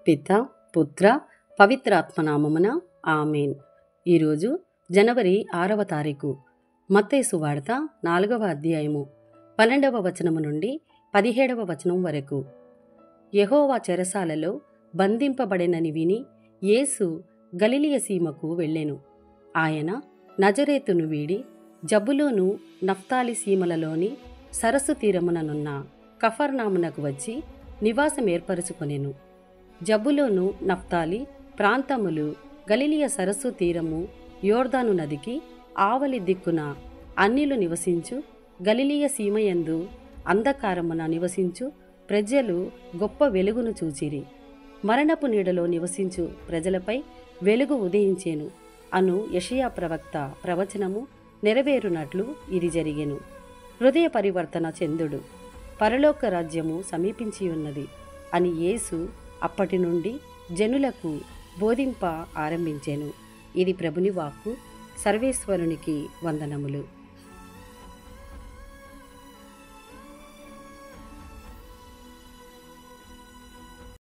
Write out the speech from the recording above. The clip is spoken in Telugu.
పిత పుత్ర పవిత్రాత్మనామమున ఆమెన్. ఈరోజు జనవరి 6వ తారీఖు. మత్తయి సువార్త 4వ అధ్యాయము 12వ వచనము నుండి 17వ వచనం వరకు. యెహోవా చెరసాలలో బంధింపబడెనని విని యేసు గలిలయ సీమకు వెళ్ళెను. ఆయన నజరేతును వీడి జబులూను నఫ్తాలి సీమలలోని సరస్సు తీరముననున్న కఫర్నామునకు వచ్చి నివాసం ఏర్పరచుకొనెను. జబులూను నఫ్తాలి ప్రాంతములు గలిలయ సరస్సు తీరము యోర్దాను నదికి ఆవలి దిక్కున అన్యులు నివసించు గలిలయ సీమయందు అంధకారమున నివసించు ప్రజలు గొప్ప వెలుగును చూచిరి. మరణపు నీడలో నివసించు ప్రజలపై వెలుగు ఉదయించెను అను యెషయా ప్రవక్త ప్రవచనము నెరవేరునట్లు ఇది జరిగెను. హృదయ పరివర్తన చెందుడు, పరలోక రాజ్యము సమీపించియున్నది అని యేసు అప్పటి నుండి జనులకు బోధింప ఆరంభించెను. ఇది ప్రభుని వాక్కు. సర్వేశ్వరునికి వందనములు.